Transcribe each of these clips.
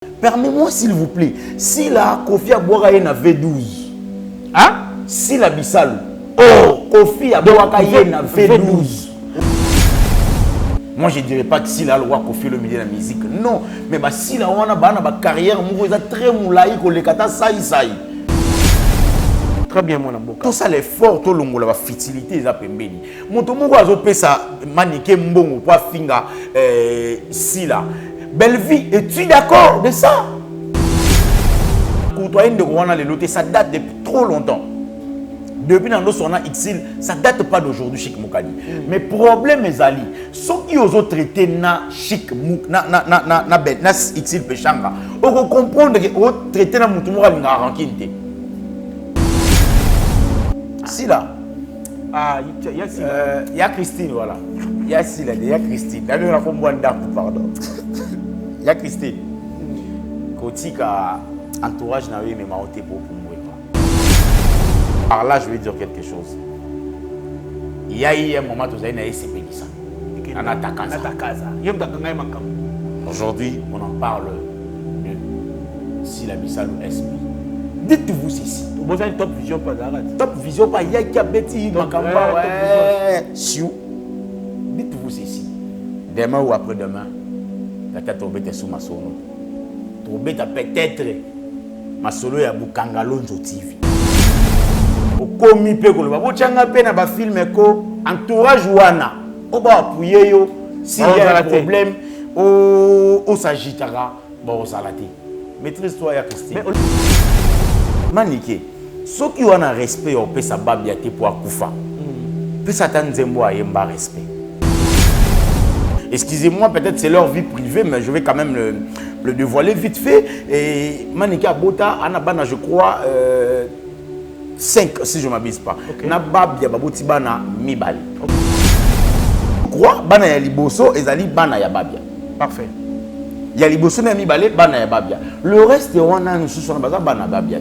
Permettez-moi s'il vous plaît, si la Kofi Abouaka est na V12, hein? Si la Bissalo, oh, Kofi Abouaka est na V12. Moi je ne dirais pas que si la loi Kofi le milieu de la musique, non, mais bah, si la on a ba carrière, moi je très moulaï ko le kata saï. Très bien mon amboka. Tout ça l'effort, tout le monde la fertilité za pembeni. Mon to moko azo pesa manique mbongo pour finga si la belle vie, es-tu d'accord de ça? Courtoyenne de Rwanda, les lotés, ça date depuis trop longtemps. Depuis dans nos Xil, ça date pas d'aujourd'hui, Chic Moukadi. Mais problème est ali, ceux qui osent traiter na Chic Mouk, na Xil Pechanga, on peut comprendre que on traiter na Moutoumora na rankinte. Si là. Ah, il y a Christine, voilà. Il y a Sila, il y a Christine. Là, on a compris pardon. Il y a Christine. Côté entourage n'a eu même ôté pour moi. Par là, je vais dire quelque chose. Il y a eu un moment où vous avez un SCP qui ça. Aujourd'hui, on en parle de Sila Bissalo SP. Dites-vous ceci. Vous avez Top Vision pas d'arrêt. Top Vision pas, il y a qui a bêti. Dites-vous ceci. Demain ou après-demain, la tête tombée sous ma solo. Tombée peut-être ma solo ya Bukangalonzo TV. Au commis pe ko ba changa pe na ba film ko entourage wana. O ba appuyer yo s'il y a un problème au s'agitera ba o salati. Maîtrise-toi ya Christine. Maniké. Ceux qui ont un respect au pe sa babiate pour akufa. Pe satan zembo a yemba respect. Excusez-moi, peut-être c'est leur vie privée, mais je vais quand même le dévoiler vite fait. Et Manika Bota, Anabana, je crois, 5, si je ne m'abuse pas. Nababia Baboti Bana Mibali. Je crois, Bana Yaliboso, Ezali Bana Yababia. Parfait. Yaliboso na Mibali, Bana Yababia. Le reste, on a nous sur la base Bana Babia.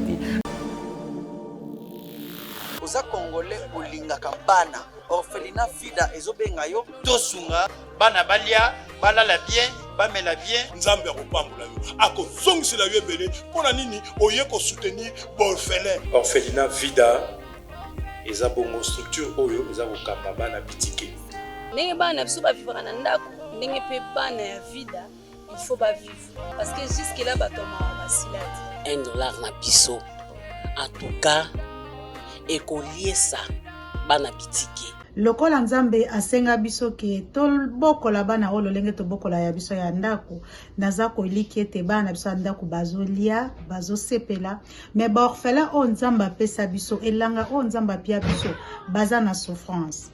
Oza Congolais, Olingaka Bana. Orphelinat Vida ezobenga yo tosunga bana balia balala bien bamela bien nzambe akopambola yo akozongisela yo ebele mpona nini oye soutenir orphelin. Orphelinat Vida eza bongo structure oyo eza kokamba bana bitike ndenge bana biso bavivaka na ndako ndenge mpe bana ya Vida il faut bavivre parce que jusque là batoma basila $1 na biso en tout cas ekoliesa bana bitike. Lokola nzambe asenga biso ke tobokola bana o lolenge tobokola ya biso ya ndako naza koliki ete bana biso ya ndako bazolia bazosepela mais ba orphelin o nzambe apesa biso elanga o nzambe apia biso baza na souffrance.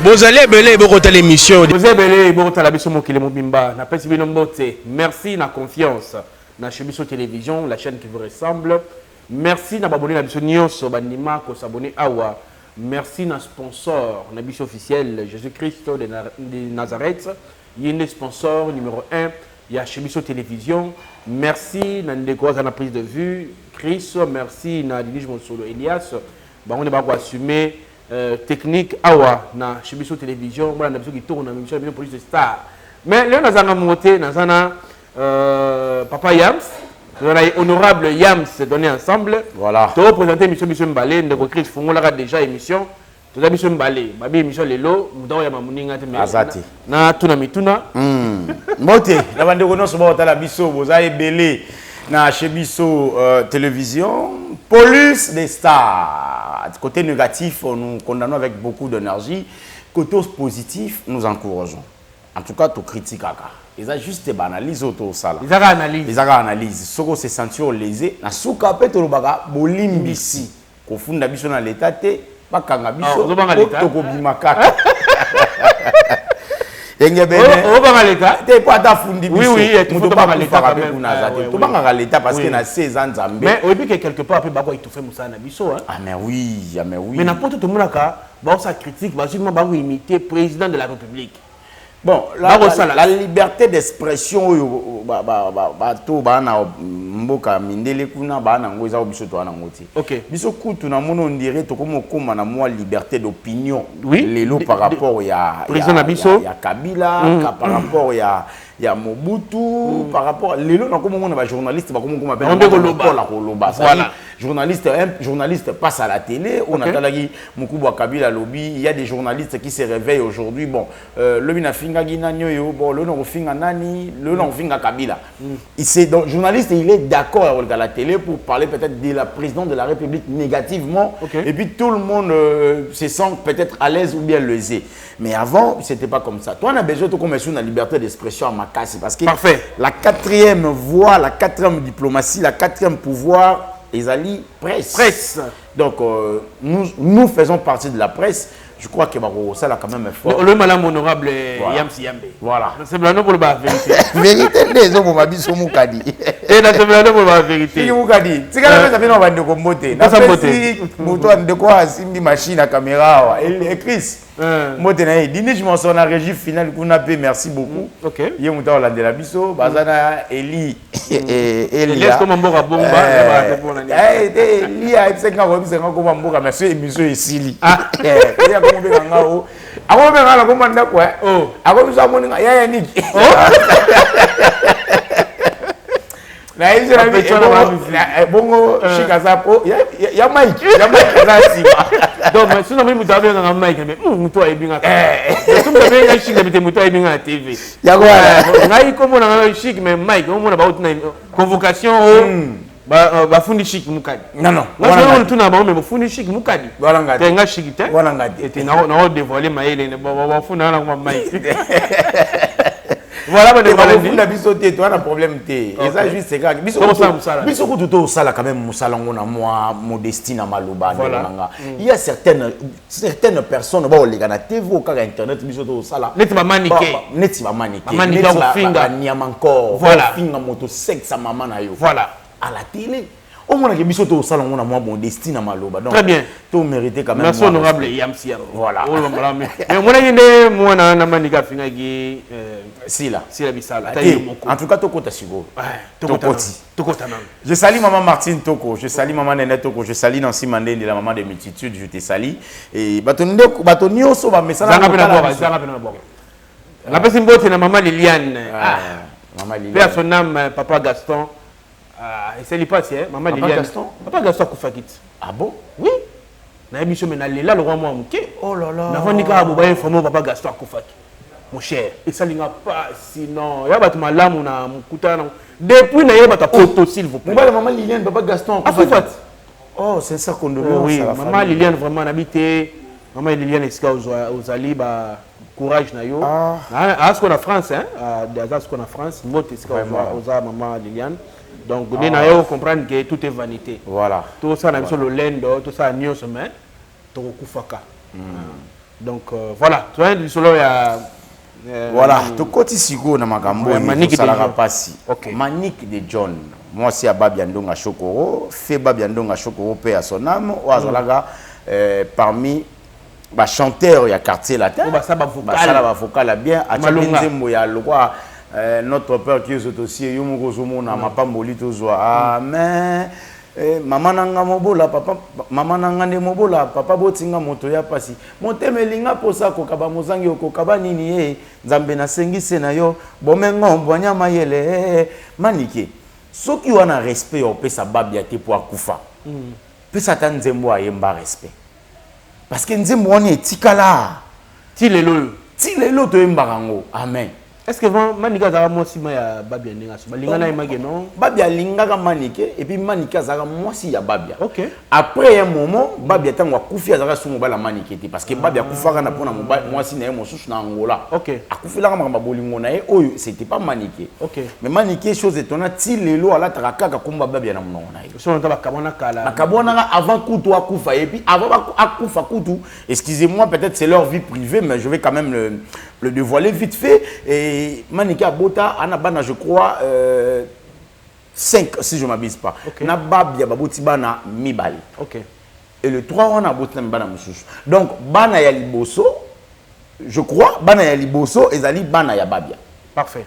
Vous allez belé beaucoup de l'émission. Vous allez belé beaucoup de la biso mokile mobimba. Na pesi bino mbote. Merci na confiance. Na Chebiso Télévision, la chaîne qui vous ressemble. Merci na abonné na biso nyonso bandima ko s'abonner awa. Merci na sponsor na biso officiel Jésus-Christ de Nazareth. Yende sponsor numéro 1 ya Chebiso Télévision. Merci na ndeko na prise de vue Chris, merci na dirige mon solo Elias. Ba on est pas assumer technique awa na Chebiso Télévision voilà na biso qui tourne na émission de police star mais là nous avons monté dans un papa Yams nous avons honorable Yams donné ensemble voilà to présenter émission Biso Mbalé ndeko Chris Fungola déjà émission to da Biso Mbalé babi émission lelo mudawo ya mamuninga te azati na tuna mituna moté na bande ko noso ba otala biso boza ebele na Chebiso Télévision police des stars. Côté négatif, nous condamnons avec beaucoup d'énergie. Côté positif, nous encourageons. En tout cas, tu critiques. Ils ont juste des analyses autour de ça. Ils ont analyse. Ils ont analyse. Ce qu'on se sentir lésé, na souka pe to baga bolimbisi. Ko funda biso na l'état te, pas kanga biso. To ko bimaka. T'es pas ta fundi biso. Oui, tu faut pas l'état quand même. Tu vas l'état parce que na 16 ans nzambe. Mais au début quelque part après bako il tout fait musa na biso hein. Ah mais oui. Mais n'importe tout le monde ka ba sa critique, ba justement ba imiter président de la République. Bon, la liberté d'expression, tout bana mboka mindele kuna bana ngoza obiso to anangoti. OK. Biso kutu na mono on dirait to comme koma na moi liberté d'opinion. Oui. Les lots par rapport ya Kabila, par rapport ya Mobutu, par rapport les lots na comme on a journaliste ba comme appelle voilà. Journaliste passe à la télé, on a talagi Mukuba Kabila lobby, il y a des journalistes qui se réveillent aujourd'hui. Bon, le bina finga ginanyo yo, bon le no finga nani, le no finga Kabila. Donc journaliste il est d'accord avec la télé pour parler peut-être de la présidente de la République négativement et puis tout le monde se sent peut-être à l'aise ou bien lésé. Mais avant, c'était pas comme ça. Toi on a besoin de comme la liberté d'expression à Makassi parce que la quatrième voie, la quatrième diplomatie, la quatrième pouvoir Ezali presse. Donc nous faisons partie de la presse. Je crois que ça a quand même fort. Le malin honorable Yamsi Yambe. Voilà. C'est blanc pour la vérité. Vérité des hommes m'a dit son moukadi. Et là c'est blanc pour la vérité. Qui moukadi. C'est quand même ça fait non va de comboter. Na fait moto de quoi simbi machine à caméra et Chris. Motenaï, dîner je m'en sors en régie finale qu'on paix, merci beaucoup. OK. Yé mouta Hollande la biso, bazana Eli Eli. Laisse comme mboka bomba Eli a 5 ans comme 5 ans comme mboka monsieur émission ici. Ah. Ya comme be ngao. Ako be ngala comme ndako quoi. Oh. Ako biso amoni ya niki. Na hizo na bongo shika zapo ya Mike kaza siba. Donc si on a mis mutabe na Mike mais muto ayibinga ka. Si on a mis shika bite muto ayibinga na TV. Ya kwa ngai komo na shika mais Mike on mona ba utina convocation ba fundi shika mukadi. Non. Moi on tuna ba mais fundi shika mukadi. Wala ngati. Tenga shika te. Wala ngati. Et na dévoiler maele ne ba funda na kwa Mike. Voilà, mais on a bisoté, toi, un problème. Et ça, juste, c'est grave. Bisoko tout au sala, quand même, Moussalangona, moi, modestine à Malouba. Il y a certaines personnes, bon, les gars, na TV, au cas internet, bisoto au sala. N'est-ce pas maniqué? N'est-ce pas maniqué? Maniqué au finger. Niam encore. Voilà. Finger moto sexe à maman na yo. Voilà. À la télé. Au moins, que bisoto au sala, on a moi, mon destin à Malouba. Très bien. Tout mérité quand même. Merci honorable Yamsi. Voilà. Mais moi, je na manika finga gi. Si la bisala. En tout cas, Toko Tasigo. Je salue maman Martine Toko, je salue maman Nene Toko, je salue Nancy Mandé de la maman des multitudes, je te salue. Et Batonio Soba, mais ça n'a pas la personne botte na maman Liliane. Maman Liliane. Père son âme, papa Gaston. C'est lui passé, maman Liliane. Papa Gaston Koufakit. Ah bon? Oui. Na émission mais na lela le roi moi muké. Oh là là. Na vonika aboba informer papa Gaston Koufakit. Mon cher, et ça n'a pas sinon. Il y a pas malamu na mukutana. Depuis na yeba ta poto s'il vous plaît. Maman Liliane, papa Gaston. Oh, c'est ça qu'on doit. Oui, maman Liliane vraiment habité. Maman Liliane est aux Ali courage na yo. À ce qu'on a France hein, à ce qu'on a France, mot est aux maman Liliane. Donc vous na yo comprendre que tout est vanité. Voilà. Tout ça na biso le lendo, tout ça nyo semaine. To kufaka. Donc voilà, tu vois du solo ya voilà, tout côté sigo na magambo ni salaka pasi. Manique de John. Moi c'est Babiandonga Chokoro, fait Babiandonga Chokoro paix à son âme, ou azalaga parmi ba chanteur ya quartier latin. Ba ça ba vocal bien a Nzembo ya lokwa notre père qui est aussi yomoko zomona mapamboli tozwa. Amen. Maman nanga mobola papa maman nanga ne mobola papa botinga moto ya pasi motemelinga posa ko kaba mozangi ko kaba nini nzambe na sengise na yo bomengo mbwanya mayele manike soki wana respect o pesa babia te pour akufa pesa ta nzembo ayemba respect parce que nzembo woni etikala ti lelo to embarango amen. Est-ce que Manika zara mwasi ya Babia ninga so balinga na image non Babia lingaka Manike et puis Manika zara mwasi ya Babia. OK. Après un moment Babia tango akufi azara su mobala Manike parce que Babia akufaka na pona mwasi na mosusu na Angola. OK. Akufila ka makamba bolingo na ye oyo c'était pas Manike. OK. Mais Manike chose étonnante ti lelo ala takaka komba Babia na monongo na ye. So on taba kabona kala. Bakabona avant kutu akufa et puis avant akufa kutu excusez-moi peut-être c'est leur vie privée mais je vais quand même le dévoiler vite fait. Et Manika Bota, Anabana, je crois, 5, si je ne m'abuse pas. Okay. Nababia Babouti Bana OK. Et le 3, on a Bouti Bana Moussous. Donc, Bana Yaliboso, je crois bana ya liboso ezali bana ya babia. Parfait.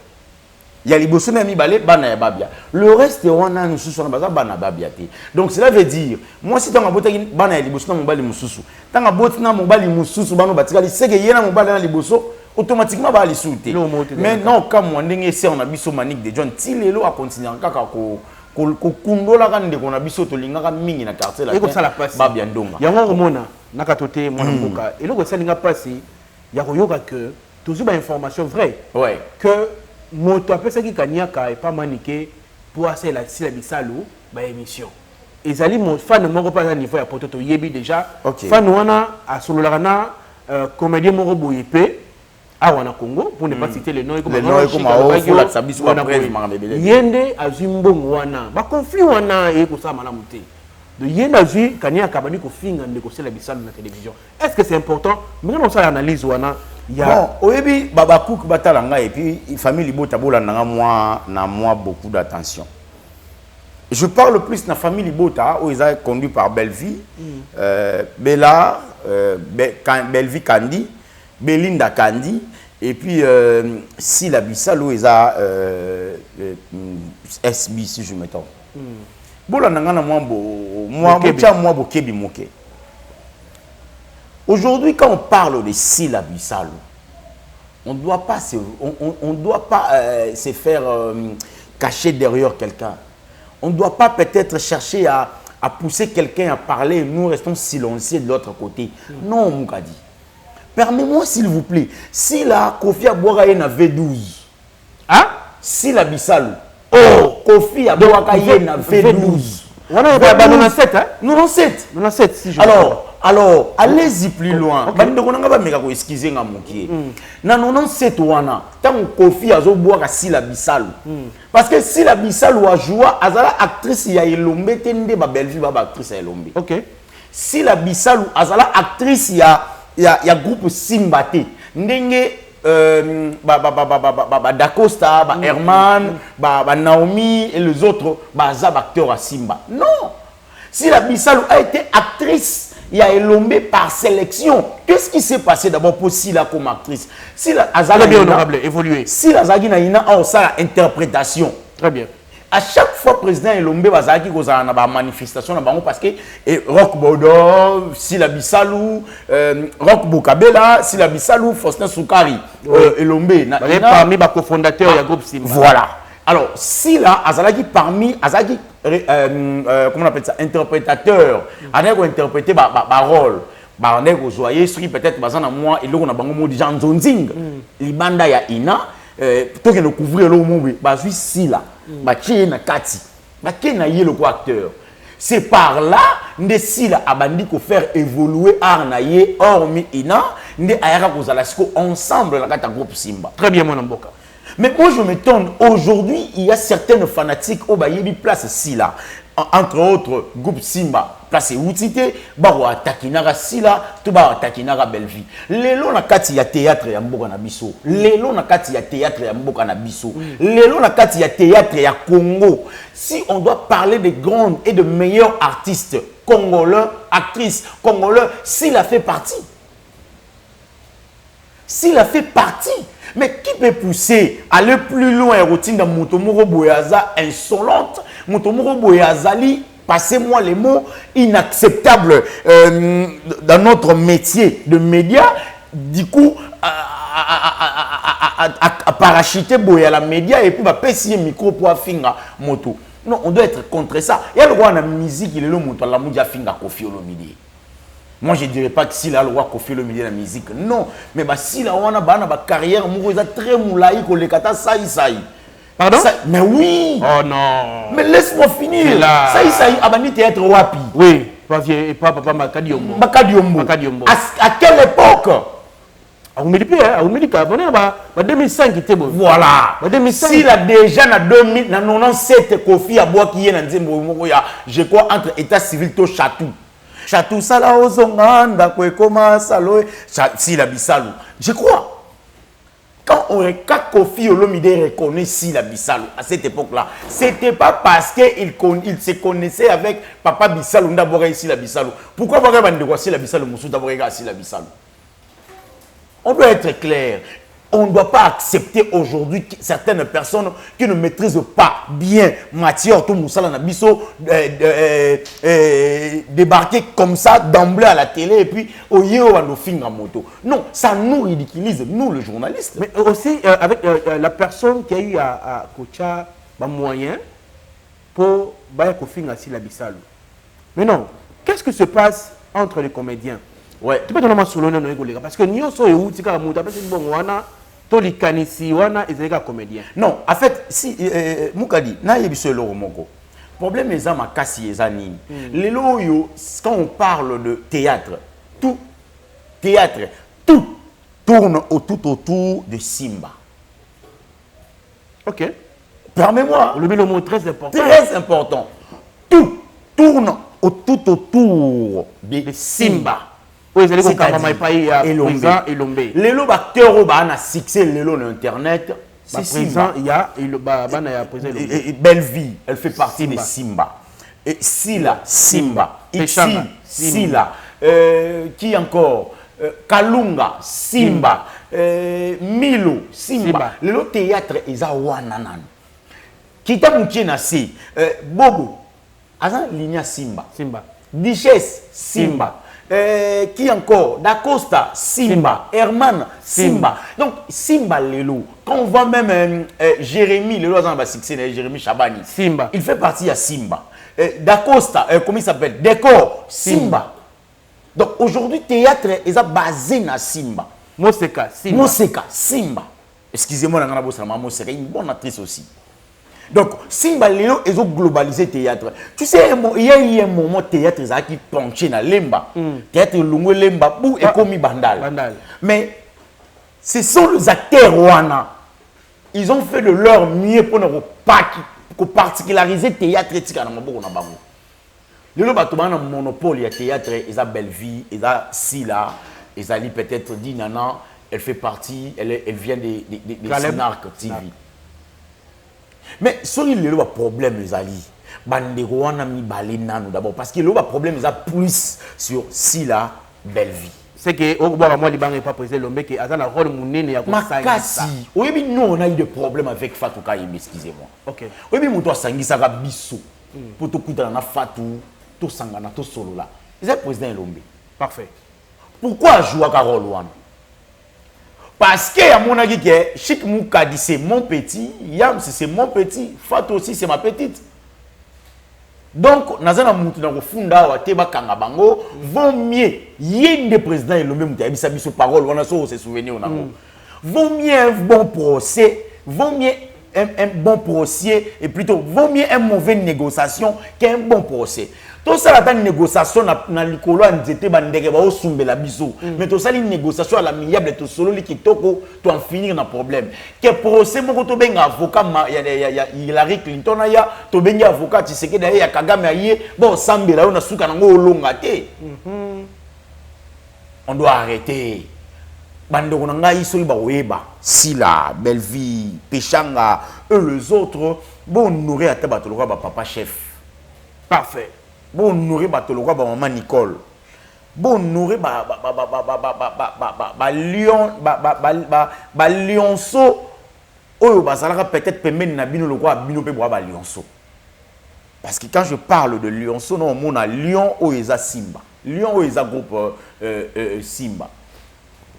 Il y a liboso na mibale bana ya babia. Le reste wana mususu na baza bana babia te. Donc cela veut dire moi si tanga botaki bana ya liboso na mobali mususu. Tanga botina mobali mususu bano batikali seke yena mobali na liboso automatiquement ba li souté. Mais non comme on ndenge c'est on a biso Manique de John ti lelo a continuer kaka ko kundola ka ndeko na biso to lingaka mingi na quartier la. Eko sala passe. Babia ndonga. Yango romona nakatote mwana mboka. Eloko salinga passe ya koyoka que toujours ba information vraie. Ouais. Que moto apesa ki kaniaka et pas maniqué pour assez la bisalo ba émission. Ezali mon fan moko pas à niveau ya pototo yebi déjà. Fan wana a sololarana comédien moko boyepe a wana Congo pour ne pas citer le nom et comme la sabiso ba preuve mangabele. Yende azimbongo wana ba conflit wana e ko sa malamu te. De yende azi kaniaka bani ko finga ndeko la bisalo na télévision. Est-ce que c'est important? Mais on ça analyse wana. Bon, oyebi baba cook batalanga et puis famille Libota bola na moi beaucoup d'attention. Je parle plus de la famille Libota où ils ont conduit par Bellevie, Bella, Bellevie Kandi, Belinda Kandi et puis Sila Bissal où ils ont SB si je me trompe. Bola nanga na moi bokebi moke. Aujourd'hui, quand on parle de Sila Bissalo, on ne doit pas se faire cacher derrière quelqu'un. On ne doit pas peut-être chercher à pousser quelqu'un à parler et nous restons silencieux de l'autre côté. Non, Moukadi. Permets-moi, s'il vous plaît, Sila Kofi Abouakaye na V12. Hein? Sila Bissalo. Oh, Kofi Abouakaye na V12. On a 97, hein? 97. 97, si je Alors, allez-y plus loin. Excusez moi na 97 wana, tant Kofi azoboaka Sila Bissalo. Parce que Sila Bissalo a joué azala actrice ya Elombe tende ba Bellevue ba actrice ya Elombe. OK. Sila Bissalo azala actrice ya groupe Simba te. Ndenge Da Costa, Herman, Naomi et les autres zab acteurs à Simba. Non. Sila Bissalo a été actrice. Il y a Elombe par sélection. Qu'est-ce qui s'est passé d'abord pour Sila comme actrice? Sila Azala bien honorable, évolué. Sila Zagina ina a sa interprétation. Très bien. À chaque fois président Elombe bazaki ko za na ba manifestation na bango parce que Rock Bodo, Sila Bissalo, Rock Bokabela, Sila Bissalo, Faustin Soukari, Elombe na parmi ba cofondateurs du groupe Simba. Voilà. Alors, Sila Azalaki parmi Azaki comment on appelle ça, interprétateur, avec interpréter ba rôle, ba nego joyeux street peut-être bazana moi et là on a bango modi Jean Zonzing, libanda ya ina to que nous couvrir le mot ba suis Sila, ba na kati, ba na yelo ko acteur. C'est par là que Sila abandi ko faire évoluer arnaye hormis ina, nde ayaka ko zalasiko ensemble la kata groupe Simba. Très bien mon mboka. Mais moi je m'étonne, aujourd'hui il y a certaines fanatiques au Bayebi place Sila, entre autres groupe Simba, place Outite, Barwa Takinara Sila, Tuba Takinara Bellevue. Lelo na kati ya théâtre ya Mboka na biso. Lelo na kati ya théâtre ya Mboka na biso. Lelo na kati ya théâtre ya Congo. Si on doit parler de grandes et de meilleurs artistes congolais, actrices congolais, Sila fait partie. Sila fait partie. Mais qui peut pousser, aller plus loin, routine de Motomoro Boyaza insolente, Motomoro Boyazali, passez-moi les mots, inacceptables dans notre métier de médias, du coup, à parachuter Boya la média et puis va passer un micro pour finga moto. Non, on doit être contre ça. Il y a le roi de la musique, il est le moto, la moudia finga Kofi Olomide. Moi, je ne dirais pas que si là, le roi Kofi le milieu de la musique. Non. Mais si là, on a une carrière, on a très moulaïque, on a saï. Pardon? Mais oui. Oh non. Mais laisse-moi finir. Saï, abani théâtre wapi. Oui. Papa Makadiombo. Makadiombo. À quelle époque? À 2005, il était bon. Voilà. S'il a déjà en 2097, Kofi a bois qui est dans le je crois, entre état civil et Chatou. Chatou Sala Ozonganda, Kwekoma Salo, Sila Bissalo. Je crois. Quand Kofi Olomide reconnaît Sila Bissalo à cette époque-là, ce n'était pas parce qu'il se connaissait avec Papa Bissalo, d'abord Sila Bissalo. Pourquoi Sila Bissalo, Moussou d'abord Sila Bissalo? On doit être clair. On ne doit pas accepter aujourd'hui certaines personnes qui ne maîtrisent pas bien matière, tout Moussala Nabiso, débarquer comme ça, d'emblée à la télé, et puis au yéo à nos films en moto. Non, ça nous ridiculise, nous les journalistes. Mais aussi, avec la personne qui a eu à Kocha, moyen pour faire assis la Bissalo. Mais non, qu'est-ce qui se passe entre les comédiens? Ouais. Tu peux te nommer solo non égoléga parce que nous sommes où tu as monté parce que bon wana to li kanisi wana ezeka comédien. Non, en fait si Moukadi na yebiso lo moko. Problème est ma kasi ezani. Lelo yo quand on parle de théâtre, tout tourne autour de Simba. OK. Permets-moi. Le mot très important. Très important. Tout tourne autour de Simba. Oui, vous allez voir Elombe. Lelo acteur ba na succès lelo sur internet, c'est Simba. Il y a Belle Vie, elle fait partie de Simba. Et Sila, Simba. Ici, Sila. Qui encore? Kalunga, Simba. Milo, Simba. Lelo théâtre eza wananan. Kita mukie na si Bobo azan ligne Simba. Duchesse Simba. Qui encore? Da Costa, Simba. Herman, Simba. Donc, Simba Lelo. Quand on voit même Jérémy, Lelo a succès, Jérémy Chabani. Simba. Il fait partie à Simba. Da Costa, comment il s'appelle? Décor, Simba. Donc, aujourd'hui, théâtre est basé na Simba. Moseka, Simba. Excusez-moi, Moseka, une bonne actrice aussi. Donc, Simba Lelo, ils ont globalisé le théâtre. Tu sais, il y a eu un moment théâtre qui penché dans Lemba. Théâtre Lungu Lemba, et comme Bandal. Mais ce sont les acteurs Wana. Ils ont fait de leur mieux pour ne particulariser le théâtre. Lelo Batouman a un monopole, il y a théâtre, ils ont Belle Vie, ils ont Sila, ils ont peut-être dit Nana, elle fait partie, elle vient de Sinark TV. Mais sur le problème les alliés, bandeko wana mi balina nous d'abord parce que le problème ils a plus sur Sila Belle Vie. C'est que au bout moi liban est pas posé l'homme que azana rôle munene ya makasi. Oui mais nous on a eu des problèmes avec Fatou Kayembe, excusez-moi. OK. Oui mais muto sangisa ka biso. Pour to kuta na Fatou, to sangana to solo là. C'est président Lombe. Parfait. Pourquoi jouer ka rôle wana? Parce que à mon avis que Chic Moukadi c'est mon petit, Yams c'est mon petit, Fatou aussi c'est ma petite. Donc nazana mutu na kofunda wa teba kanga bango vaut mieux yende président et le même mutu abisa biso parole wana so se souvenir on a. Vaut mieux un bon procès, vaut mieux un bon procès et plutôt vaut mieux une mauvaise négociation qu'un bon procès. Tout ça la négociation na likolo nzete bandeke ba osumbela biso mais tout ça une négociation à l'amiable to solo li kitoko to en finir na problème que procès moko to benga avocat ya Hillary Clinton ya to benga avocat Tshisekedi ya Kagame aye bon sambela on a suka nango olonga te. On doit arrêter bandeko na ngai so ba weba Sila Belle Vie Pechanga eux les autres bon nourrir à tabato ba papa chef. Parfait. Bon nourrir batolokwa ba maman Nicole. Bon nourrir ba lionceau oyo bazalaka peut-être pembeni na bino lokwa bino pe ba lionceau. Parce que quand je parle de lionceau non mon a lion o eza Simba. Lion o eza groupe Simba.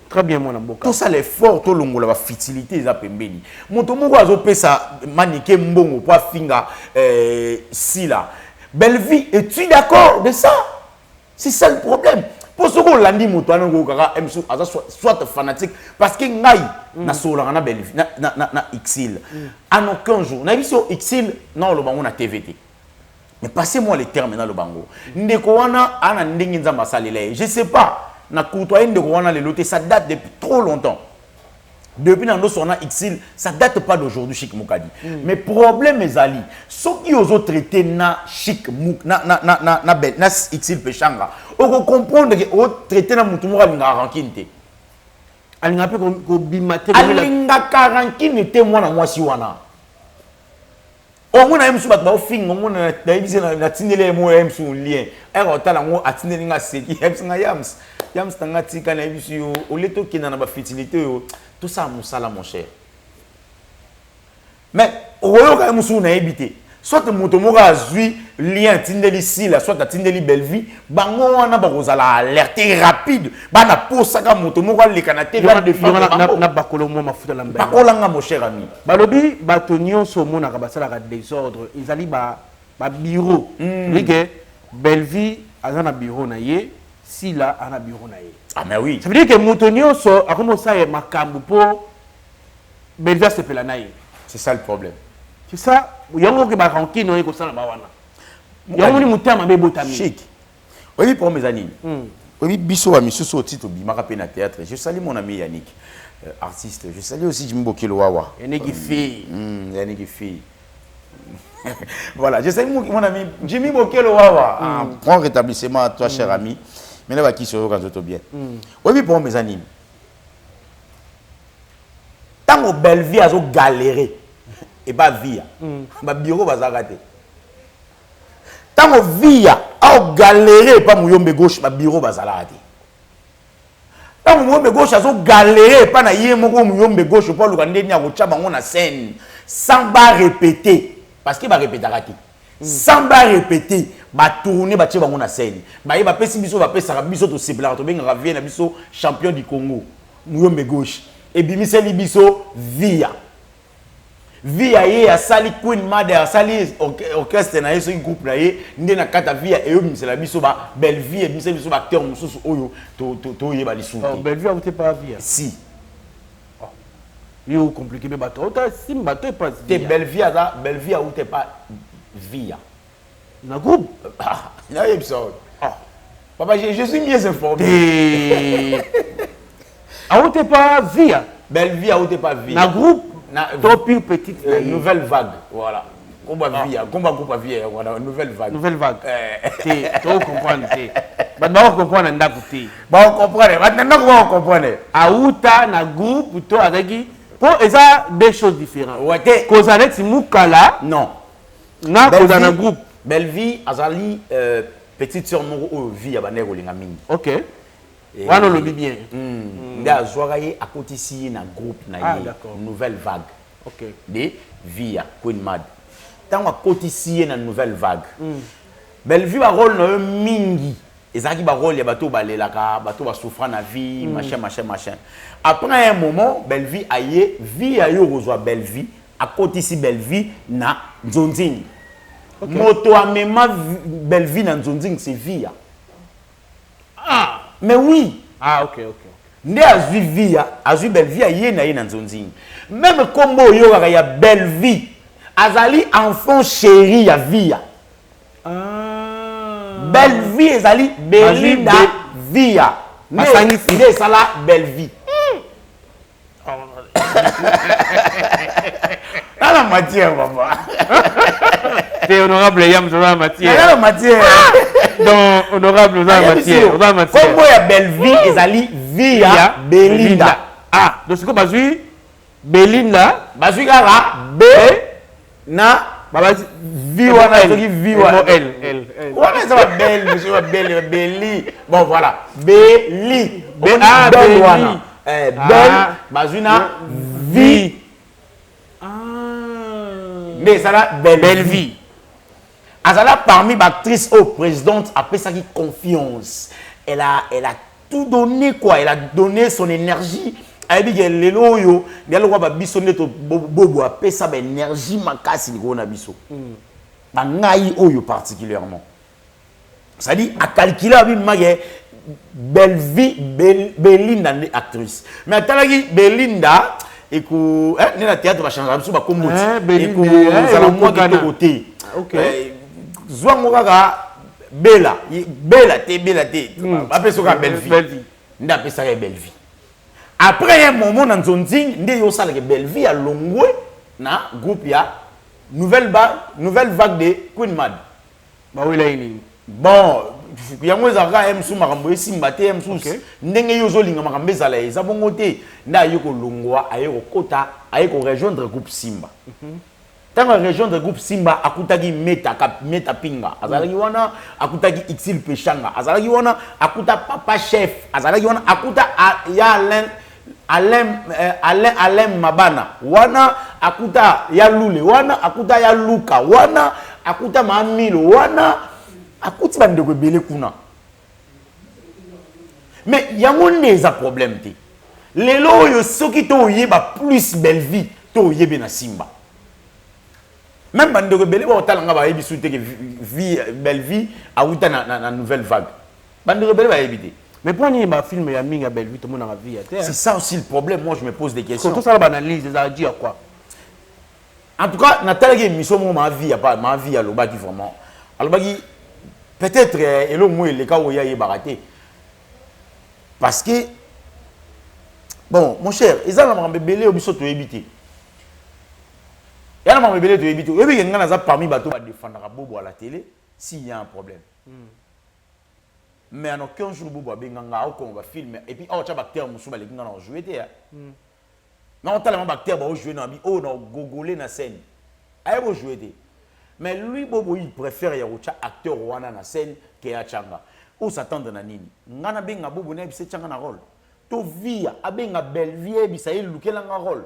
Très bien mon amboka. Tout ça l'effort to longola ba futilité eza pembeni. Moto moko azo pesa manike mbongo po finga Sila. Belle Vie, es-tu d'accord de ça? C'est ça le problème. Pour ce qu'on l'a dit, soit fanatique, parce que ngai na sola na Belle Vie, na Xil. En aucun jour, na vision Xil, non le bango na TVT. Mais passez-moi les termes dans le bango. Ndeko wana ana ndenge nzamba salele. Je sais pas, na kutoye ndeko wana le loté, ça date depuis trop longtemps. Depuis dans nos Xil, ça date pas d'aujourd'hui Chic Moukadi. Mais problème est ali. Ceux qui ont traité na Chic Mouk na Xil Pechanga. On comprendre que on traité na mutumura linga rankinte. Alinga pe ko bimate ko alinga karankine te mwana mwasi wana. On a même sous battre au film, on a dit na tindele mo même sous lien. Et on t'a la mo atindeli nga seki, yams. yam stanga tika na biso yo oleto kina na ba fertilité yo tout ça musala mon cher mais oyo ka musu na ebité soit moto moko azui lien tindeli sila soit tindeli belle vie bango wana bakozala alerter rapide bana posaka moto moko aleka na te na bakolo mo mafuta la mbele bakolanga mon cher ami balobi batonio so mona ka basala ka désordre izali ba bureau que belle vie azana bureau na ye sila ana bureau na ye ah mais oui ça veut dire que motonio so akomo sa ye makambu po belle vie se pela na ye c'est ça le problème c'est ça yango ke ba rankino ye ko sala ba wana yango ni mutama be botami chic oui pour mes amis oui biso wa misusu au titre bimaka pe na théâtre je salue mon ami Yannick artiste je salue aussi Jimbo Kilowawa Yannick fille Yannick fille voilà je salue mon ami Jimmy Bokelo Wawa bon rétablissement à toi cher ami mais là va qui sur quand tout bien oui pour mes amis tant belle vie a galéré et pas via ba bureau bazarate tant via a galéré pas muyombe gauche ba bureau bazarate tant muyombe gauche a galéré pas na yé moko muyombe gauche pas luka ndeni ya kocha bango na scène sans ba répéter parce que ba répéter raté sans ba répéter ba tourner ba tché bango na scène ba yé ba pesi biso ba pesa biso to sebla to benga vie na biso champion du Congo muyombe gauche et bimiseli biso via via ye asali Queen Mad asali orchestre na yeso groupe na ye ndena kata via e yo misela biso ba belle vie e misela biso ba acteur mususu oyo to ye ba lisuki belle vie a été pas via si yo compliqué be bato ota simba to pas te belle vie a ou te pas via na groupe na yebso papa je suis mieux informé a ou te pas via belle vie a ou te pas via na groupe trop pire petite nouvelle vague voilà combat via combat via voilà nouvelle vague tu comprendre ba ba comprendre ndako te ba comprendre maintenant comment on comprendre auta na groupe to azaki pour eza deux choses différentes ouais cause avec mukala non na cause na groupe belle vie azali petite sœur moko vie ya banero linga mingi OK wana lobi bien nda zoraye akotisi na groupe na ye nouvelle vague OK de via Queen Mad tango akotisi na nouvelle vague belle vie ba rôle na mingi ezaki ba rôle ya bato balelaka bato ba souffra na vie machin après un moment belle vie aye vie ayo rozwa belle vie akotisi belle vie na nzonzing moto amema belle vie na nzonzing c'est via mais oui OK nde azui via azui belle vie aye na ye na nzonzing même combo yo kaka ya belle vie azali enfant chéri ya via belle vie ezali Belinda via nde sala belle vie la matière papa c'est honorable yam sur la matière la matière donc honorable dans la matière combo ya belle vie ezali via Belinda donc c'est quoi bazui Belinda bazui kaka B na baba vie wana soki vie wana elle wana ça va belle monsieur belle Belly bon voilà Belly belle wana belle bazui na vie mais ça la belle vie azala parmi actrices au présidente après ça qui confiance elle a tout donné quoi elle a donné son énergie elle dit que lelo yo ndelo kwa ba biso neto bobo après ça ba énergie makasi ni na biso ba ngai oyo particulièrement ça dit à calculer abi mage belle vie Belinda actrice mais atalaki Belinda et que né na théâtre va changer biso ba komoti et que ça la moi qui côté OK zwango kaka bela te après ça belle vie nda pesa belle vie après un moment dans nzonzing nde yo sala ke belle vie a longwe na groupe ya nouvelle vague de Queen Mad ba wela ini bon yango ezaka msu makambo esimba te msu ndenge yo zolinga makambo ezala eza bongo te nda yo ko longwa ayo ko kota ayo ko rejoindre groupe Simba Dans la région de groupe Simba, akutagi meta pinga, azalagi wana akutagi Ixil Pechanga, azalagi wana akuta papa chef, azalagi wana akuta ya Alain Mabana, wana akuta ya Lule, wana akuta ya Luka, wana akuta Mamilo, wana akuti bandeko belé kuna. Mais il y a un problème. Les lois, ceux qui ont plus belle vie, to yé na Simba. Même bande de rebelles, on t'a l'engagé de souhaiter vie belle vie à ou na nouvelle vague. Bande de rebelles va éviter. Mais pour un film, il y a une belle vie, tout le monde a vie. C'est ça aussi le problème. Moi, je me pose des questions. Surtout ça, la analyse, ça veut dire quoi? En tout cas, Nathalie a mis ma vie, ma vie à l'Obaki vraiment. Alors, peut-être, et le mot, les cas où il y a baraté. Parce que, bon, mon cher, ils ont un bébé au biseau de éviter. Il y a un bébé de éviter. Et puis, il y a parmi les bateaux à défendre Bobo à la télé s'il y a un problème. Mais en aucun jour, Bobo a va filmer. Et puis, oh, tu as bactère, Moussou, les gens ont joué. Mais on a bactère, on a joué dans on a gogolé dans la scène. Il a joué. Mais lui, Bobo, il préfère y avoir un acteur dans la scène que Changa. Où s'attendre à nini? Ngana benga Bobo na bise Changa na rôle. To via abenga belle vie bisa il lukela na rôle.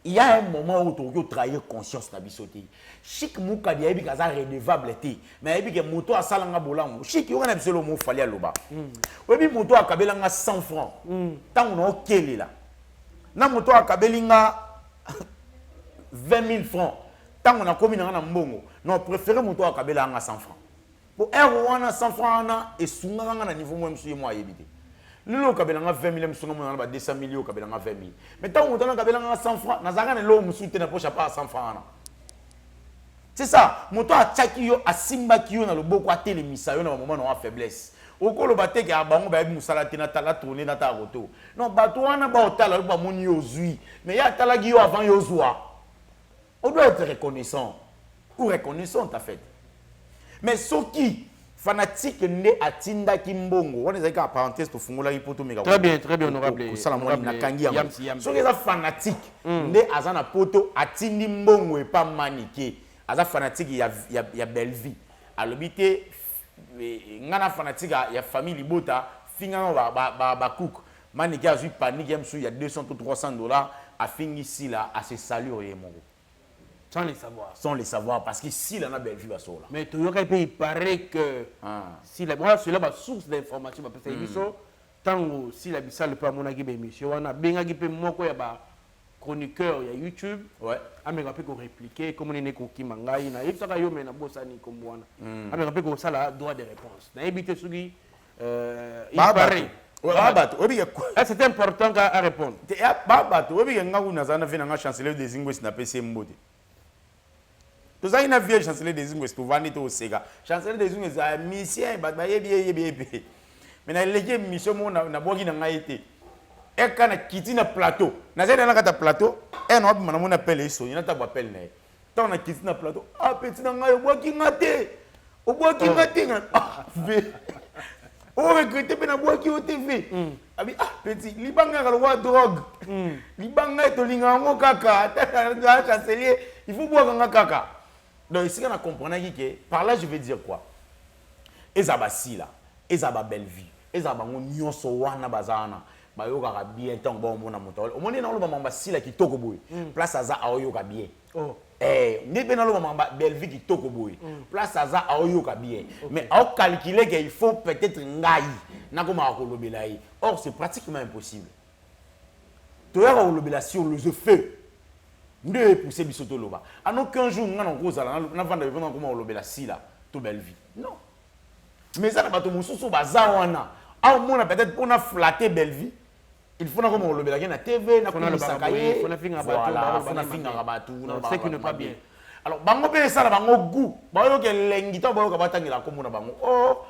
Il y a un moment où tu trahir conscience na bisoté. Chic muka dia ebi kaza redevable té. Mais ebi ke moto a salanga bolango. Chic yo kana biselo mo fali aloba. Obi moto a kabelanga 100 francs. Tant on okeli la. Na moto a kabelinga 20 000 francs. Tant on a commis na mbongo. Non, préféré moto a kabelanga 100 francs. Pour un 100 francs et souvent à niveau moi monsieur moi éviter. Le kabelanga 20 000 souvent on a 200 millions kabelanga 20 000. Mais tant on a kabelanga 100 francs, nazanga le monsieur te na poche pas 100 francs. C'est ça, moto a tchakio a simba kio na le boko a télémisa yo na moment on a faiblesse. Oko lo bateke a bango ba musala te na tala tourner na ta roto. Non bato wana ba otala ba moni ozui. Mais ya tala gi yo avant yo zwa. On doit être reconnaissant. Ou reconnaissant ta fait. Mais ceux qui fanatique ne atinda kimbongo, on est en parenthèse pour fungola ipoto mega. Très bien, honorable. Ceux qui sont fanatiques ne azana poto atindi mbongo et pas maniqué. Aza fanatique il y a belle vie. À l'obité ngana fanatique il y a famille libota finga ba cook. Maniqué a eu panique il y a 200 ou 300 $, a fini ici là à se saluer mon. Sans les savoir. Sans les savoir, parce que si la belle vie va sur là. Mais tu aurais pu, il paraît que si la moi c'est là ma source d'information parce que tant si la bissa le pas mon agib émission on a bien agib moi quoi y a chroniqueur il y a YouTube ouais mais rappelle qu'on répliquer comme on est ko kimangai na il saka yo mais na bosani comme wana mais rappelle qu'on ça la droit de réponse na éviter celui il paraît c'est important à répondre baba to obi nga kuna zana vina nga chancelier des Ingwes na PC mbote. Tout ça, il y a un vieux chancelier des Ingwes pour vendre au Sega. Chancelier des Ingwes, c'est mission, mais il y a une mission, on a besoin d'un été. Et quand on a quitté le plateau, on a un plateau, et on a appelé ça, il y a un appel. Quand on a quitté le plateau, ah, petit, on a besoin d'un été. On a besoin d'un été. On recrute pour boire qui au TV. Ah petit, libanga ka lwa drogue. Libanga to linga ngo kaka, chancelier, il faut boire nga kaka. Donc ici on a compris que par là je veux dire quoi? Ezabasi là, ezaba belle vie. Ezaba ngo nyonso wana bazana. Ba yo ka bien tant bon mona moto. O moni na lo mamba si là qui toko boy. Place aza ayo ka bien. Oh. Ne pe na lo mamba belle vie qui toko boy. Place aza ayo ka bien. Mais on calculer qu'il faut peut-être ngai na ko ma ko lobela yi. Or c'est pratiquement impossible. Tu as lobela sur le feu. Ne pousser bisoto loba. En aucun jour on a cause là na vendre vraiment comment lobela si là to belle vie. Non. Mais ça na bato mususu bazawana. Ah on a peut-être pour na flatter belle vie. Il faut comment lobela na TV na ko sakaye. Faut na finga rabatu. C'est qui ne pas bien. Alors bango pe ça bango goût. Bango ke lengi to bango ka batangela ko mona bango. Oh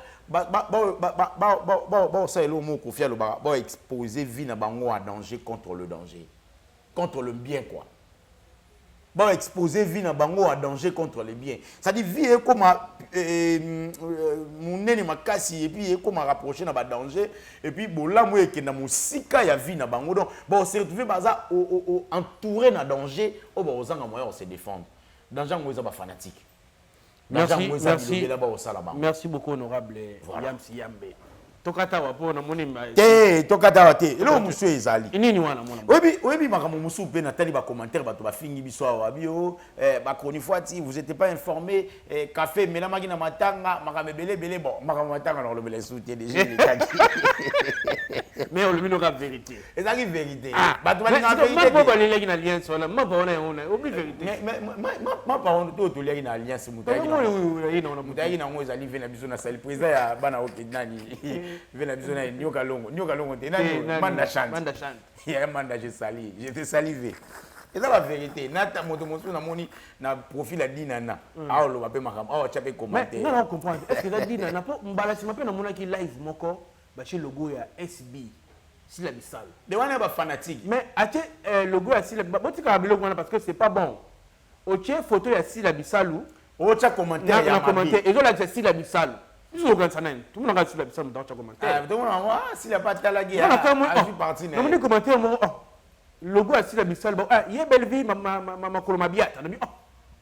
ça est le mot qu'on fait le exposer vie na bango à danger contre le danger. Contre le bien quoi. va exposer vie na bango à danger contre les biens. Ça dit vie est comme mon nene makasi et puis comme rapprocher na ba danger et puis bon là moi que na musika ya vie na bango donc bon se retrouver baza entouré na danger au ba ozanga moyen se défendre. Danger moi ça ba fanatique. Merci beaucoup honorable Yamsi Yambe. Tokata wapo na moni tokata wate elo musu ezali nini wana mona oui makamu musu pe na tali ba commentaire bato ba fingi biso wa bio ba chronifuati vous étiez pas informé café mela maki na matanga makame belé bon makame matanga na lobele soutien déjà mais on le mino ka vérité ezali vérité bato ba na vérité ma pas leki na alliance wala ma pas on oublie vérité ma pas on to leki na alliance mutaki na ngo ezali vena biso na sali président ya bana okinani vena biso na nyoka longo te nani manda chante ya manda je sali j'étais salivé et ça la vérité nata moto mosu na moni na profil a dinana a lo ba pe makam a cha pe commenter non comprendre est-ce que la dinana po mbala si mape na mona ki live moko ba chez logo ya SB si la bisal de wana ba fanatique mais ache logo ya si la botika ba logo wana parce que c'est pas bon oche photo ya si la bisalu o cha commentaire ya commenter et la si la bisalu tout le monde regarde sur la personne dans le commentaire. Tout le monde voit s'il n'a pas de talagé. Je suis parti. Non, mais commentaire logo à si la bisal bon il y a belle vie ma colomabiata.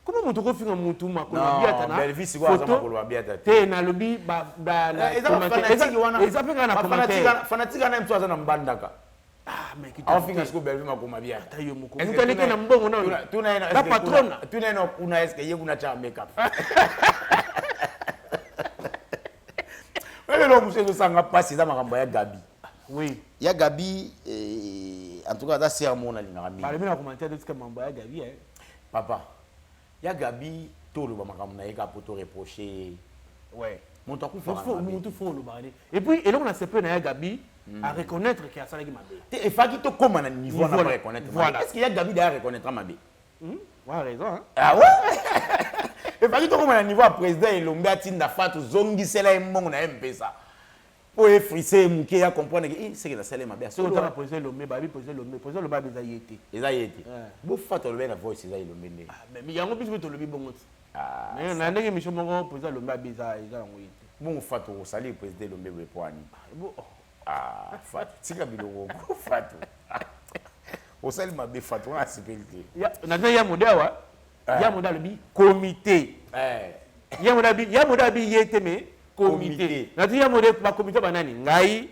Comment mon tour fait mon tour ma colomabiata na? Belle vie c'est quoi ma colomabiata? Te na lobby ba commentaire. Fanatique na mtu azana mbandaka. Mais qui on finit ce belle vie ma colomabiata. Est-ce que tu na mbongo na? Tu na la patronne. Tu na una est-ce que yeye kuna cha make up. Monsieur Sanga passe dans ma ya Gabi. Oui. Il y a Gabi en tout cas dans sermon na linga. Parlez-moi dans commentaire de ce que mamba ya Gabi hein. Papa. Il y a Gabi tout le makambo na yeka poto reprocher. Ouais. Mon temps faut le barrer. Et puis et là on a ce peu na ya Gabi à reconnaître qu'il y a ça qui m'a bien. Et fa qui to comme na niveau na reconnaître. Est-ce qu'il y a Gabi derrière reconnaître ma bé? Ouais, raison hein. Ah ouais. Et fa qui to comme na niveau président Elombe atinda fatu zongi sela mbongo na MPSA. Pour effrisser mouké à comprendre que c'est que la salle m'a bien. Si on a posé l'homme, babi posé l'homme des aïétés. Les aïétés. Vous faites le la voix c'est ça l'homme. Mais il y a un peu de lobby bon. Ah. Mais on a une émission mon posé l'homme babi ça ils ont oui. Bon faites au salut président l'homme pour ani. Ah, faites. Si ka biloko faites. Au salut m'a bien faites on a sécurité. On a déjà modèle wa. Il y a modèle bi comité. Il y a modèle bi yété mais comité. Na dia modèle ba comité banani ngai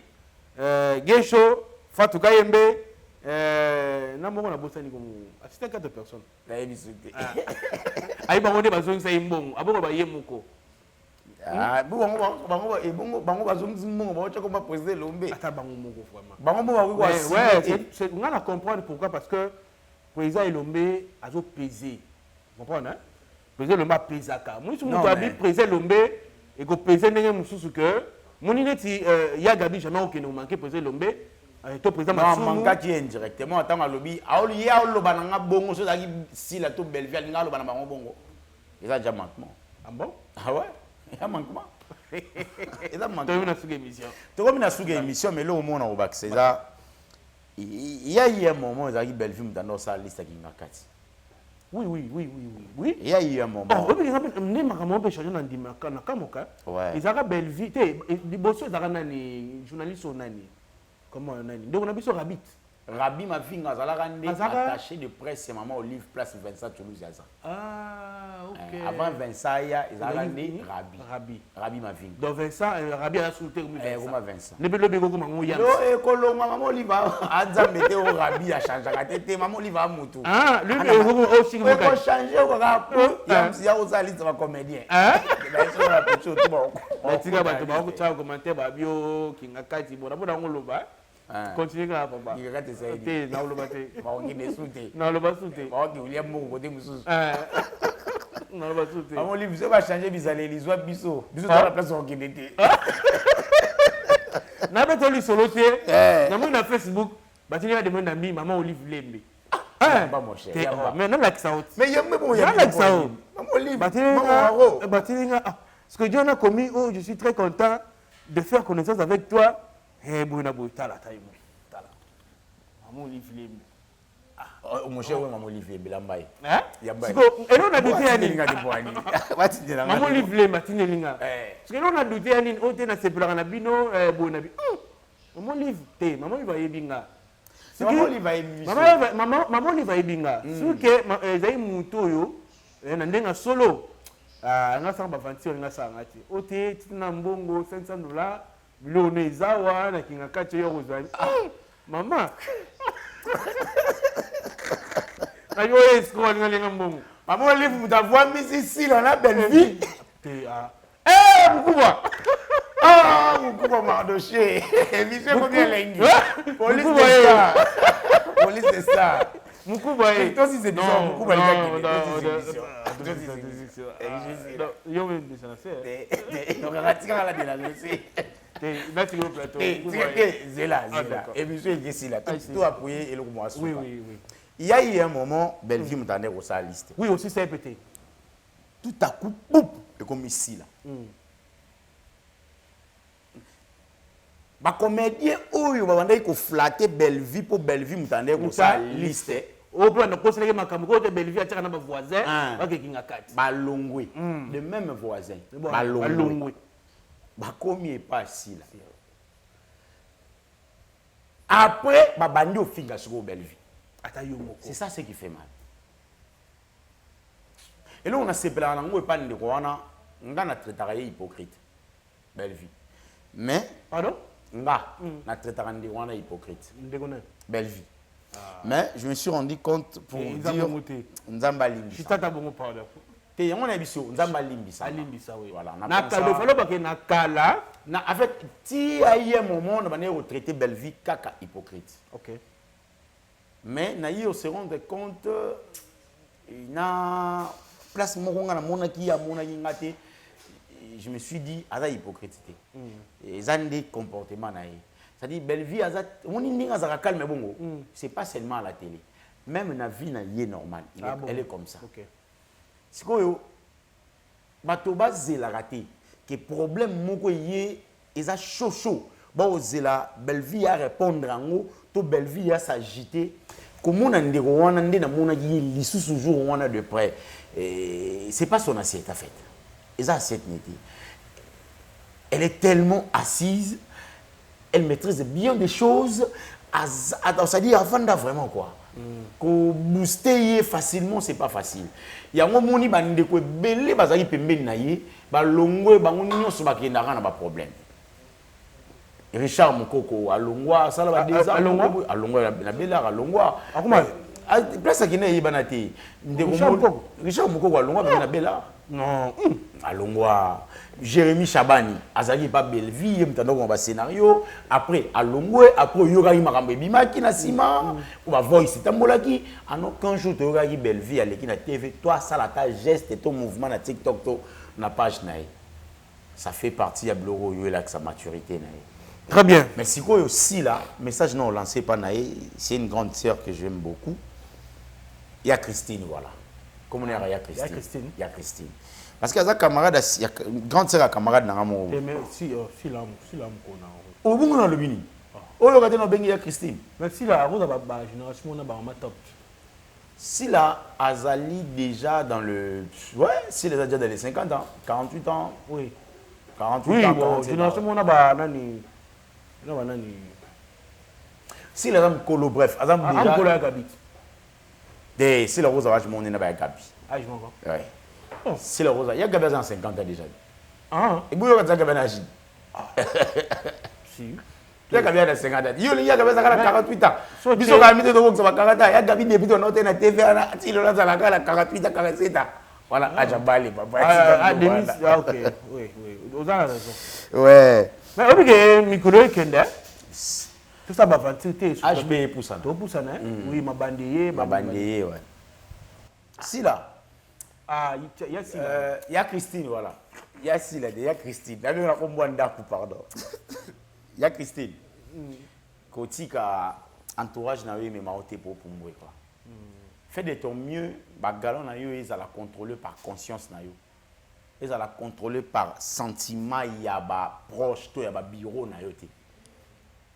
Gesho Fatou Kayembe na mongo na bosani comme assistant 4 personnes. La émission. Ayi bango de bazongi sa imbongo aboko ba yemuko. Ah bango bazongi mbongo ba chako ba président Lombe. Ata bango moko vraiment. Bango ba wi kwa c'est on a comprendre pourquoi parce que président Lombe azo peser. Vous comprenez hein? Président Lombe pesaka. Moi si mon abi président Lombe et que peser ndenge mususu que moni neti ya Gabi jamais aucun manquer président Lombe to président Massou non manka qui indirectement attend à lobby aolo ya lo bananga bongo so zaki si la to belle vie ngalo bana bango bongo ça déjà manquement. Ah bon? Ah ouais, il y a manquement. Et là manquement. Tu as une sous émission. Tu comme une sous émission mais là au moins on va c'est ça. Il y a eu un moment où zaki belle vie dans sa liste qui ngakati. Oui. Il y a eu un moment. Oh, par exemple, ne makambo pe changer na ndimaka na kamoka. Ouais. Izaka belle vie te liboso ezaka nani journaliste nani. Comment nani? Donc on a biso Rabit. Rabi ma fille azalaka ndé attaché de presse c'est maman Olive place Vincent Toulouse yaza. Ah, OK. Avant Vincent ya ezalaka ndé Rabi ma fille. Donc Vincent Rabi a souté comme Vincent. Ne belo bego comme ngo ya. Yo ekolonga maman Olive aza mete o Rabi a changaka tete maman Olive a mutu. Ah, lui aussi ko changer ko ka yamsi ya ozali tsa comédien. Hein? Ba la photo to ba. Ba tika ba to ba ko tsa commenter ba bio kinga kati bona bona ngoloba. Continue là papa. Il regarde ça. Té na lo baté. Ba ongi ne souté. Na lo ba souté. Ba ongi William mo côté mususu. Na lo ba souté. Maman Olive ça va changer bizalé les oies biso. Biso dans la place ongi n'était. Na beto li solo té. Na mo na Facebook. Ba tini va demander mi maman Olive Lembe. Pas mon cher. Mais non like ça. Mais yembe bon yembe. Like ça. Maman Olive. Ba tini ce que Dieu a commis, oh je suis très content de faire connaissance avec toi. Eh bon na bo tala taimo. Tala. Maman Olive Lembe. mon cher maman Olivier Belambaye. Hein? Yambaye. Et là on a douté à nini? Maman Olivier Martine Linga. Parce que là on a douté à nini? Oh t'es na sepela na bino bonabi. Maman Olivier, maman il va yebinga. Maman Olivier yebinga. Maman Olivier yebinga. Sur que zai muto yo na ndenga solo. Ah nga sanga bavantir nga sanga ti. Oh t'es na mbongo $500. Bilone zawa na kinga kacho yo kozwani. Maman. Ayo escroc nga lenga mbongo. Maman Olivier mutavua misi ici là na belle vie. Mkubwa. Mkubwa Mardoché. Monsieur combien lengi? Police de ça. Police de ça. Mkubwa eh. Toi si c'est bizarre, Mkubwa les gars. Yo même de ça faire. Donc ratika la de la dossier. Là tu le plateau. Zela. Et monsieur il est là. Tout appuyer et le moi. Oui. Il y a eu un moment, Bellevue m'entendait au sa liste. Oui, aussi ça peut-être. Tout à coup, boum, et comme ici là. Ma comédien, oh, il va dire qu'il flatter Bellevue pour Bellevue m'entendait au sa liste. Au plan de poste les makamoko de Bellevue à tirer na voisin, ba ke kinga kati. Balongwe, le même voisin. Balongwe. Ba combien pas ici là. Après, ba bandi au finga sur Bellevue. C'est ça ce qui fait mal. Et là, on a séparé en anglais pas de quoi, on a traité hypocrite. Belle vie. Mais, pardon? On a traité en hypocrite. Belle vie. Mais je me suis rendu compte pour dire Nzamba Limbi. Je t'attends bon pardon. Et on a vu ça, Nzamba Limbi ça. Limbi ça oui. Voilà. Na kalo falo parce que na kala. En fait, si il y a un moment on a traité belle vie caca hypocrite. OK. Mais on se rend compte na place moronga na monaki ya monaki ngate je me suis dit ada hypocrite et zande comportement na ye ça dit belle vie azat on ninga za calme bongo c'est pas seulement à la télé même na vie na ye normal elle est comme ça. OK. Sikoyo bato bazela raté que problème moko ye eza chaud ba ozela belle vie à répondre ngo to belle vie à s'agiter. Comment on a dit qu'on a dit sous jour on a de près c'est pas son assiette en fait et ça assiette elle est tellement assise elle maîtrise bien des choses ça dit avant de vraiment quoi que booster facilement c'est pas facile il y a un moment où bande ko belé bazaki pembeni na ye ba longwe bango nyonso bakenda na ba problème. Richard Mukoko alongwa sala ba des ans alongwa na bela alongwa akuma place qui n'est banati Richard Mukoko alongwa na bela non alongwa Jérémy Chabani azali pas belle vie mtando ko ba scénario après alongwe après yoga makambo bimaki na sima ou ba voice tambolaki en aucun jour to yoga belle vie aleki na TV toi sala ta geste et ton mouvement na TikTok to na page na ça fait partie ya bloro yo là que sa maturité na. Très bien. Mais si quoi aussi là, message non lancé par Naé, c'est une grande sœur que j'aime beaucoup. Il y a Christine, voilà. Comment on est, il y a Christine. Il y a Christine. Parce qu'il y a une camarade, il y a une grande sœur camarade dans mon. Mais si l'âme qu'on a. Au bout dans le mini. Oh le gars il y a Christine. Mais si la route a ba génération on a ba top. Si là Azali déjà dans le si les a déjà dans les 50 ans, 48 ans. Oui. 48 ans. Bon, génération on a ba nani. Non, banani. Si les hommes colo bref, exemple déjà. Colo Gabi. Si le rose va mon na ba Gabi. Ah, je m'en vais. Ouais. Si le rose, il y a Gabi en 50 ans déjà. Ah. Et vous avez Gabi na âge. Si. Il y a Gabi à 50 ans. Il y a Gabi à 48 ans. Biso ka mité de vous ça va 40 ans. Il y a Gabi depuis ton hôtel na TV na si le rose à la 48 ans 47 ans. Voilà, à Jambali papa. Ah, Denis, OK. Oui. Vous avez raison. Ouais. Mais on dit que micro kende. Tout ça va vanité. HB pour ça. Tout pour ça né. Oui, ma bandeye, ouais. Si là. Ah, il y a si. Il y a Christine voilà. Il y a si là, il y a Christine. Là on a combien d'arcs pardon. Il y a Christine. Kotika entourage na yo mais maoté pour moi quoi. Fais de ton mieux, ba galon na yo ils à la contrôler par conscience na yo. Ils à la contrôler par sentiment, il y a ba proche, il y a ba bureau na yote.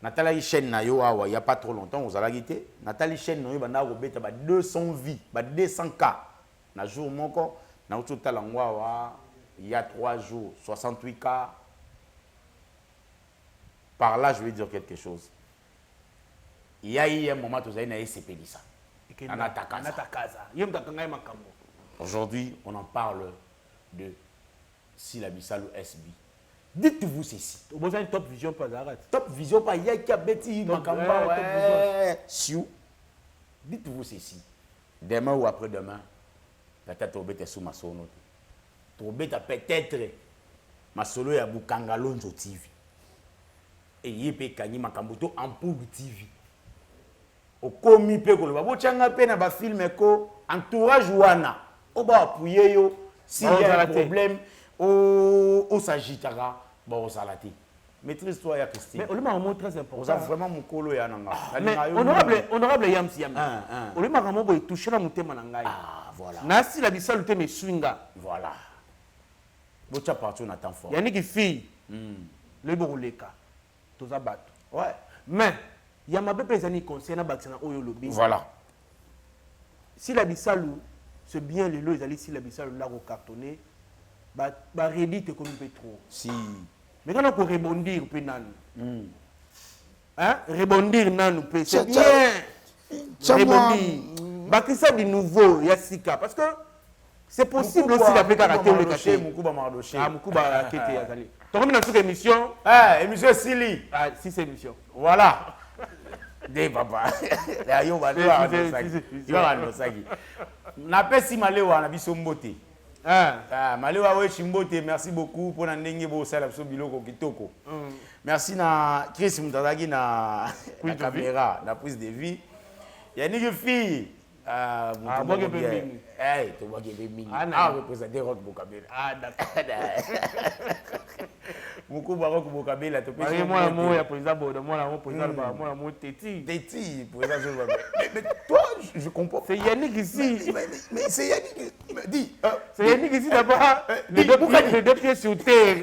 Nathalie chaîne na yo awa il y a pas trop longtemps vous allez quitter. Nathalie chaîne na yo banda robeta ba 200 vies, ba 200K. Na jour moko na ututa langwa wa il y a 3 jours 68K. Par là je vais dire quelque chose. Il y a eu un moment où vous avez na SCP ça. Aujourd'hui, on en parle de Sila Bissalo SB. Dites-vous ceci. Vous avez Top Vision pas d'arrêt. Top Vision pas, il y a qui a bêti, Makamba, ouais. Siou. Dites-vous ceci. Demain ou après-demain, peut-être que tu sous ma sono. Tu peut-être ma solo ya Bukangalonjo TV. Et il y a Kani Makambuto en Poug TV. Au komi pe ko ba bochanga pe na ba film ko entourage wana o ba appuyer yo si il y a un problème au s'agitera ba o salati maîtrise toi ya Christine mais on m'a montré très important on a vraiment mukolo ya nanga honorable Yams on lui m'a vraiment touché la mutema na ngai voilà na si la bisalo te me swinga voilà bocha partout na temps fort yani ki fille le boroleka toza bato ouais mais il y a ma bébé conseil na bakina oyo lobby. Voilà. Si la bisalu c'est bien les lots ils allaient si la bisalu là au cartonné ba redite comme peu trop. Si. Mais quand on peut rebondir pe nan. Hein? Rebondir nan peut c'est bien. Rebondir. Bakisa du nouveau Yassika parce que c'est possible aussi d'appeler caractère le caché. Mukuba Mardoché. Ah Mukuba Kete Yazali. Tu reviens dans cette émission. Émission Sili. Ah si c'est émission. Voilà. Des papa. Yo ba no sagi. Na pesi malewa na biso mbote. Malewa we chimbote, merci beaucoup pour na ndenge bo sala biso biloko kitoko. Merci na Chris Mutazaki na caméra, na prise de vie. Ya ni fille bon que bien. To ba ke mingi. Représenter rock Bokabela. Mukuba rock Bokabela to pesi. Moi moi ya président Bodo, moi la président moi la Teti. Teti, président. Mais toi je comprends. C'est Yannick ici. Mais c'est Yannick. Dis. C'est Yannick ici d'abord. Les deux pieds sur terre.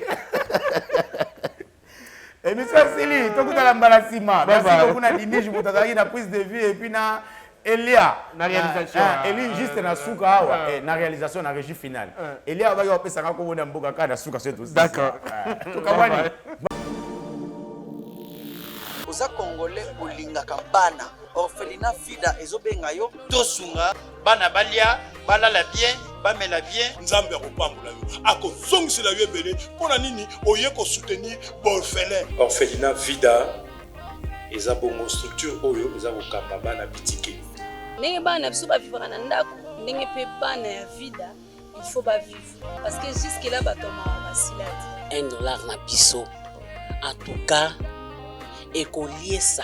Et monsieur Sili, tout le monde a la merci beaucoup na dîner, je vous ai na prise de vie et puis na Elia na réalisation. Eli juste na suka awa na réalisation na régie finale. Elia va yopesa ka ko bona mboka ka na suka setu. D'accord. Tukabani. Oza congolais olingaka bana orphelinat vida ezobenga yo tosunga bana balia balala bien bamela bien nzambe akopambola yo akozongisela yo ebele mpona nini oye kosoutenir baorphelin. Orphelinat vida eza bongo structure oyo eza kokamba bana bitike ndenge bana biso bavivaka na ndako ndenge mpe bana ya vida il faut bavivre parce que jusque là batomaka basila te $1 na biso en tout cas ekoliesa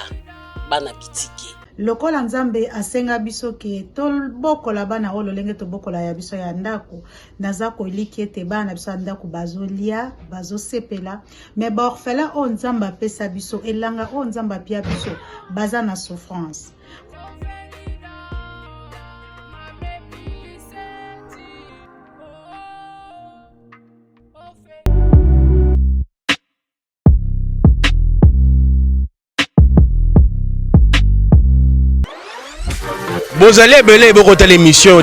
bana bitike lokola nzambe asenga biso ke tobokola bana oyo lolenge tobokola ya biso ya ndako naza koliki ete bana biso ya ndako bazolia bazosepela me baorphelin oyo nzambe apesa biso elanga oyo nzambe apia biso baza na souffrance. Vous allez belé beaucoup l'émission.